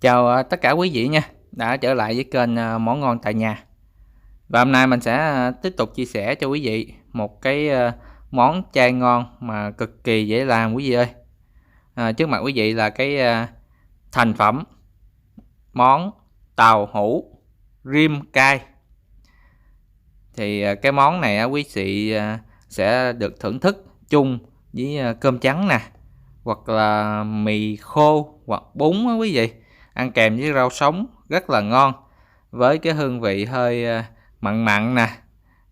Chào tất cả quý vị nha, đã trở lại với kênh Món Ngon Tại Nhà. Và hôm nay mình sẽ tiếp tục chia sẻ cho quý vị một cái món chay ngon mà cực kỳ dễ làm quý vị ơi. Trước mặt quý vị là cái thành phẩm món tàu hũ rim cay. Thì cái món này quý vị sẽ được thưởng thức chung với cơm trắng nè, hoặc là mì khô hoặc bún á quý vị, ăn kèm với rau sống rất là ngon, với cái hương vị hơi mặn mặn nè,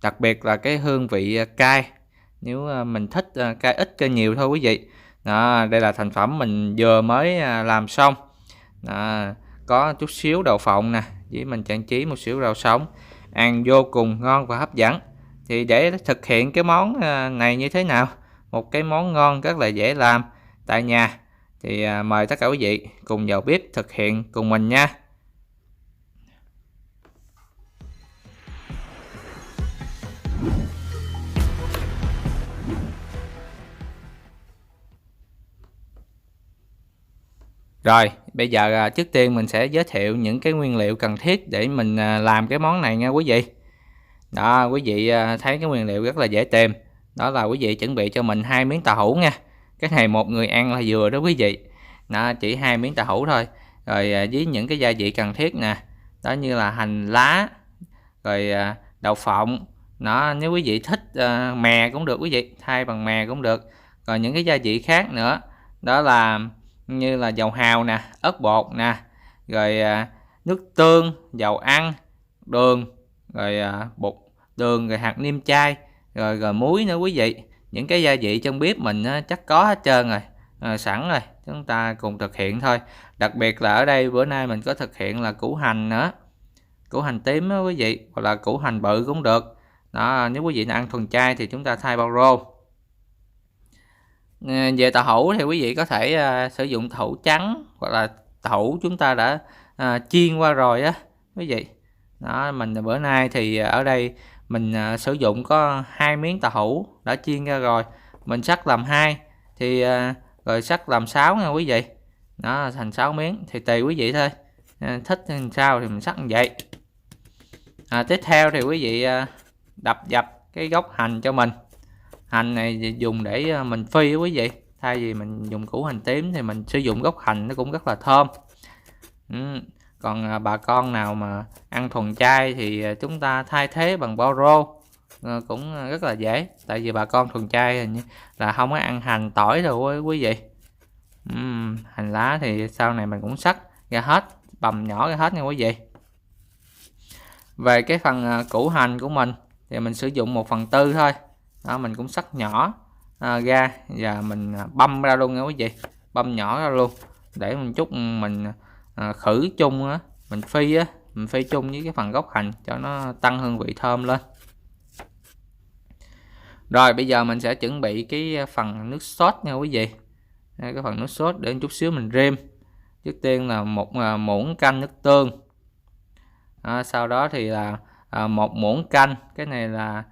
đặc biệt là cái hương vị cay, nếu mình thích cay ít cay nhiều thôi quý vị. Đó, đây là thành phẩm mình vừa mới làm xong. Đó, có chút xíu đậu phộng nè, với mình trang trí một xíu rau sống, ăn vô cùng ngon và hấp dẫn. Thì để thực hiện cái món này như thế nào, một cái món ngon rất là dễ làm tại nhà, thì mời tất cả quý vị cùng vào bếp thực hiện cùng mình nha. Rồi, bây giờ trước tiên mình sẽ giới thiệu những cái nguyên liệu cần thiết để mình làm cái món này nha quý vị. Đó, quý vị thấy cái nguyên liệu rất là dễ tìm. Đó là quý vị chuẩn bị cho mình 2 miếng tàu hũ nha. Cái này một người ăn là vừa đó quý vị. Đó, chỉ 2 miếng tàu hũ thôi. Rồi với những cái gia vị cần thiết nè, đó như là hành lá, rồi đậu phộng. Đó, nếu quý vị thích mè cũng được quý vị, thay bằng mè cũng được. Rồi những cái gia vị khác nữa, đó là như là dầu hào nè, ớt bột nè, rồi nước tương, dầu ăn, đường, rồi bột đường, rồi hạt nêm chay, rồi muối nữa quý vị. Những cái gia vị trong bếp mình chắc có hết trơn rồi, sẵn rồi, chúng ta cùng thực hiện thôi. Đặc biệt là ở đây bữa nay mình có thực hiện là củ hành nữa, củ hành tím đó quý vị, hoặc là củ hành bự cũng được. Đó, nếu quý vị ăn thuần chay thì chúng ta thay bao rô. Về tàu hũ thì quý vị có thể sử dụng tàu hũ trắng, hoặc là tàu hũ chúng ta đã chiên qua rồi á quý vị. Đó, mình bữa nay thì ở đây mình sử dụng có 2 miếng tàu hũ đã chiên ra rồi, mình cắt làm 2 thì rồi cắt làm 6 nha quý vị. Đó, thành 6 miếng thì tùy quý vị thôi, thích sao thì mình cắt như vậy. Tiếp theo thì quý vị đập dập cái gốc hành cho mình. Hành này dùng để mình phi quý vị, thay vì mình dùng củ hành tím thì mình sử dụng gốc hành, nó cũng rất là thơm. Còn bà con nào mà ăn thuần chay thì chúng ta thay thế bằng bao rô, cũng rất là dễ, tại vì bà con thuần chay là không có ăn hành tỏi rồi quý vị. Hành lá thì sau này mình cũng xắt ra hết, bầm nhỏ ra hết nha quý vị. Về cái phần củ hành của mình thì mình sử dụng 1/4 thôi. Đó, mình cũng cắt nhỏ ra và mình băm ra luôn nha quý vị, băm nhỏ ra luôn để một chút mình khử chung á, mình phi chung với cái phần gốc hành cho nó tăng hương vị thơm lên. Rồi bây giờ mình sẽ chuẩn bị cái phần nước sốt nha quý vị. Đây, cái phần nước sốt để một chút xíu mình rim. Trước tiên là một muỗng canh nước tương. Sau đó thì là một muỗng canh, cái này là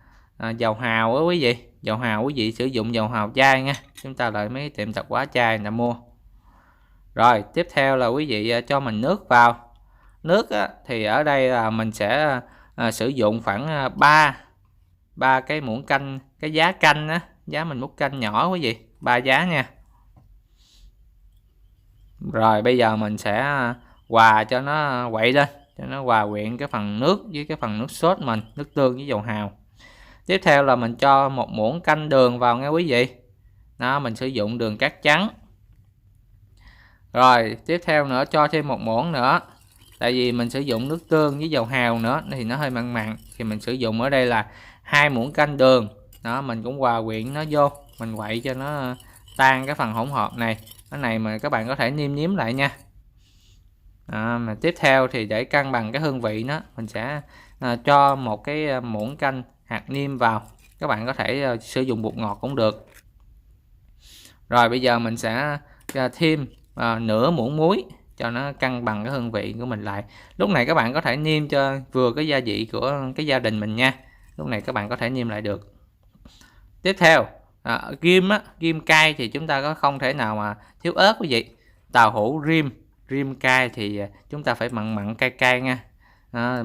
dầu hào á quý vị. Dầu hào quý vị sử dụng dầu hào chai nha, chúng ta lại mấy tiệm tạp hóa chai người ta mua. Rồi tiếp theo là quý vị cho mình nước vào. Nước thì ở đây là mình sẽ sử dụng khoảng 3 cái muỗng canh, cái giá canh á, giá mình múc canh nhỏ quý vị, 3 giá nha. Rồi bây giờ mình sẽ hòa cho nó quậy lên, cho nó hòa quyện cái phần nước với cái phần nước sốt mình, nước tương với dầu hào. Tiếp theo là mình cho một muỗng canh đường vào nha quý vị. Đó, mình sử dụng đường cát trắng. Rồi tiếp theo nữa cho thêm một muỗng nữa, tại vì mình sử dụng nước tương với dầu hào nữa thì nó hơi mặn mặn, thì mình sử dụng ở đây là 2 muỗng canh đường. Đó, mình cũng hòa quyện nó vô, mình quậy cho nó tan cái phần hỗn hợp này. Cái này mà các bạn có thể nêm nếm lại nha. Mà tiếp theo thì để cân bằng cái hương vị nó, mình sẽ cho một cái muỗng canh hạt nêm vào. Các bạn có thể sử dụng bột ngọt cũng được. Rồi bây giờ mình sẽ thêm nửa muỗng muối cho nó cân bằng cái hương vị của mình lại. Lúc này các bạn có thể nêm cho vừa cái gia vị của cái gia đình mình nha. Lúc này các bạn có thể nêm lại được. Tiếp theo rim cay thì chúng ta có không thể nào mà thiếu ớt quý vị. Tàu hũ rim rim cay thì chúng ta phải mặn mặn cay cay nha.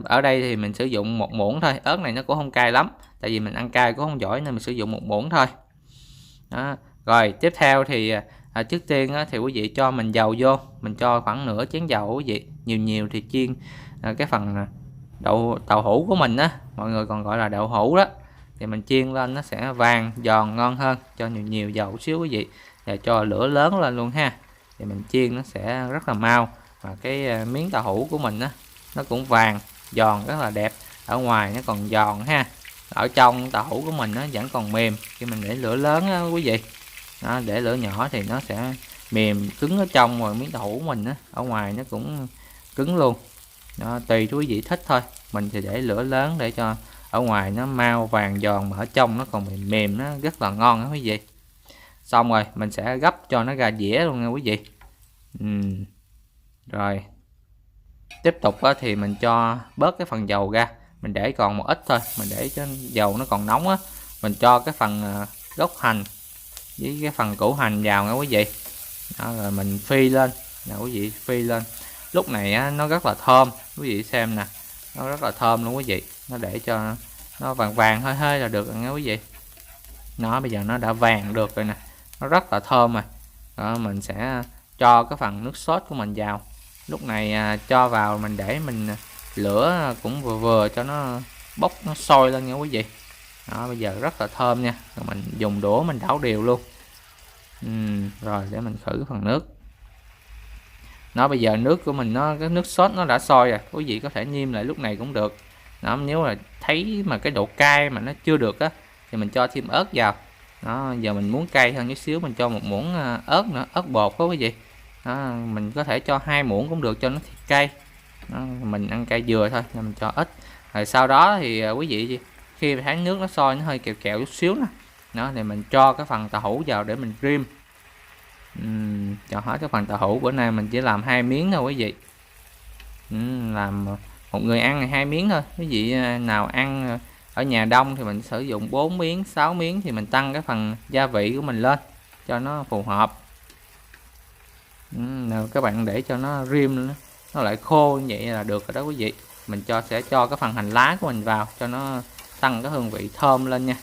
Ở đây thì mình sử dụng 1 muỗng thôi, ớt này nó cũng không cay lắm, tại vì mình ăn cay cũng không giỏi nên mình sử dụng 1 muỗng thôi. Đó. Rồi tiếp theo thì trước tiên thì quý vị cho mình dầu vô, mình cho khoảng nửa chén dầu quý vị, nhiều thì chiên cái phần tàu hũ của mình á, mọi người còn gọi là đậu hũ đó, thì mình chiên lên nó sẽ vàng giòn ngon hơn. Cho nhiều dầu xíu quý vị, và cho lửa lớn lên luôn ha, thì mình chiên nó sẽ rất là mau, và cái miếng tàu hũ của mình á nó cũng vàng giòn rất là đẹp, ở ngoài nó còn giòn ha, ở trong tàu hũ của mình nó vẫn còn mềm. Khi mình để lửa lớn á quý vị, đó, để lửa nhỏ thì nó sẽ mềm cứng ở trong, rồi miếng tàu hũ mình á ở ngoài nó cũng cứng luôn. Đó, tùy quý vị thích thôi, mình thì để lửa lớn để cho ở ngoài nó mau vàng giòn, mà ở trong nó còn mềm mềm, nó rất là ngon đó quý vị. Xong rồi mình sẽ gấp cho nó ra dĩa luôn nha quý vị. Rồi tiếp tục thì mình cho bớt cái phần dầu ra, mình để còn một ít thôi, mình để cho dầu nó còn nóng á, mình cho cái phần gốc hành với cái phần củ hành vào nha quý vị. Đó, rồi mình phi lên nè quý vị, phi lên. Lúc này nó rất là thơm, quý vị xem nè, nó rất là thơm luôn quý vị. Nó để cho nó vàng vàng hơi hơi là được rồi nha quý vị. Nó bây giờ nó đã vàng được rồi nè, nó rất là thơm rồi. Đó, mình sẽ cho cái phần nước sốt của mình vào. Lúc này cho vào mình để mình lửa cũng vừa vừa cho nó bốc, nó sôi lên nha quý vị. Đó, bây giờ rất là thơm nha. Rồi mình dùng đũa mình đảo đều luôn. Rồi để mình khử phần nước. Nó bây giờ nước của mình cái nước sốt nó đã sôi rồi, quý vị có thể nêm lại lúc này cũng được. Đó, nếu là thấy mà cái độ cay mà nó chưa được á thì mình cho thêm ớt vào. Đó, giờ mình muốn cay hơn chút xíu mình cho 1 muỗng ớt nữa, ớt bột đó quý vị. Đó, mình có thể cho 2 muỗng cũng được cho nó thiệt cay. Đó, mình ăn cay vừa thôi nên mình cho ít. Rồi sau đó thì quý vị khi thấy nước nó sôi, nó hơi kẹo kẹo chút xíu nè, đó thì mình cho cái phần tàu hũ vào để mình rim. Cho hết cái phần tàu hũ. Bữa nay mình chỉ làm 2 miếng thôi quý vị. Làm một người ăn 2 miếng thôi. Quý vị nào ăn ở nhà đông thì mình sử dụng 4 miếng 6 miếng, thì mình tăng cái phần gia vị của mình lên cho nó phù hợp. Nào các bạn để cho nó rim nó lại khô như vậy là được rồi đó quý vị. Mình sẽ cho cái phần hành lá của mình vào cho nó tăng cái hương vị thơm lên nha,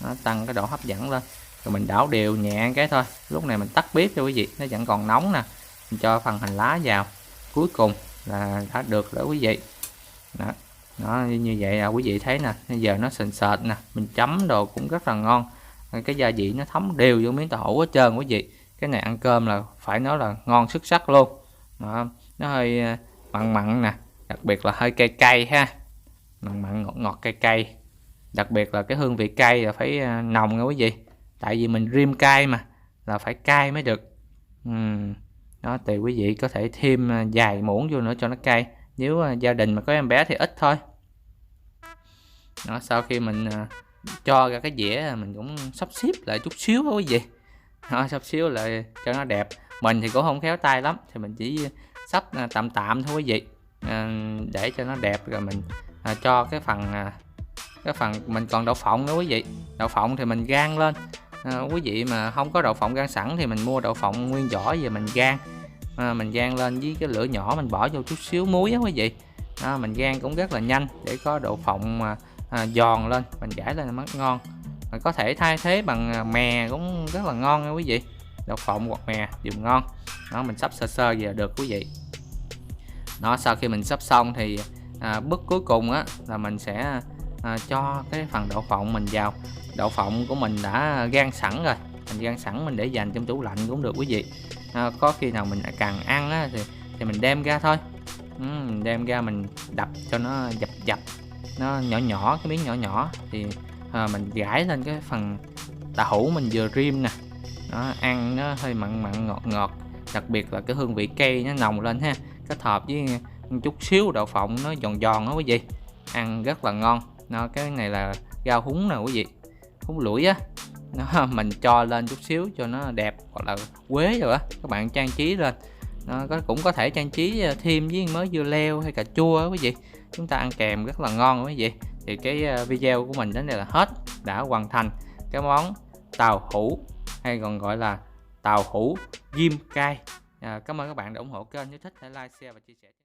nó tăng cái độ hấp dẫn lên. Rồi mình đảo đều nhẹ cái thôi. Lúc này mình tắt bếp cho quý vị, nó vẫn còn nóng nè, mình cho phần hành lá vào cuối cùng là đã được đó quý vị. Đó, nó như vậy là quý vị thấy nè, bây giờ nó sền sệt nè, mình chấm đồ cũng rất là ngon. Cái gia vị nó thấm đều vô miếng tàu hũ hết trơn quý vị. Cái này ăn cơm là phải nói là ngon xuất sắc luôn. Đó, nó hơi mặn mặn nè, đặc biệt là hơi cay cay ha, mặn mặn ngọt ngọt cay cay, đặc biệt là cái hương vị cay là phải nồng nha quý vị, tại vì mình rim cay mà, là phải cay mới được. Đó, tùy quý vị có thể thêm vài muỗng vô nữa cho nó cay, nếu gia đình mà có em bé thì ít thôi. Đó, sau khi mình cho ra cái dĩa mình cũng sắp xếp lại chút xíu thôi quý vị. Đó, sắp xíu lại cho nó đẹp. Mình thì cũng không khéo tay lắm, thì mình chỉ sắp tạm tạm thôi quý vị, để cho nó đẹp. Rồi mình cho cái phần mình còn đậu phộng nữa quý vị. Đậu phộng thì mình rang lên. Quý vị mà không có đậu phộng rang sẵn thì mình mua đậu phộng nguyên vỏ về mình rang. Mình rang lên với cái lửa nhỏ, mình bỏ vô chút xíu muối á quý vị. Mình rang cũng rất là nhanh để có đậu phộng mà giòn lên, mình gãi lên rất ngon. Mình có thể thay thế bằng mè cũng rất là ngon nha quý vị. Đậu phộng hoặc mè đều ngon. Đó, mình sắp sơ sơ về được quý vị. Đó, sau khi mình sắp xong thì bước cuối cùng á là mình sẽ cho cái phần đậu phộng mình vào. Đậu phộng của mình đã rang sẵn rồi, mình rang sẵn mình để dành trong tủ lạnh cũng được quý vị. Có khi nào mình cần ăn á, thì mình đem ra thôi. Mình đem ra mình đập cho nó dập nó nhỏ nhỏ, cái miếng nhỏ nhỏ thì mình gãi lên cái phần tàu hũ mình vừa rim nè. Đó, ăn nó hơi mặn mặn ngọt ngọt, đặc biệt là cái hương vị cây nó nồng lên ha, kết hợp với chút xíu đậu phộng nó giòn giòn đó quý vị, ăn rất là ngon. Nó cái này là rau húng nè quý vị, húng lủi á. Nó mình cho lên chút xíu cho nó đẹp, hoặc là quế rồi á, các bạn trang trí lên. Nó cũng có thể trang trí thêm với mớ dưa leo hay cà chua á quý vị, chúng ta ăn kèm rất là ngon quý vị. Thì cái video của mình đến đây là hết, đã hoàn thành cái món tàu hũ, hay còn gọi là tàu hũ rim cay. Cảm ơn các bạn đã ủng hộ kênh, nếu thích hãy like, share và chia sẻ.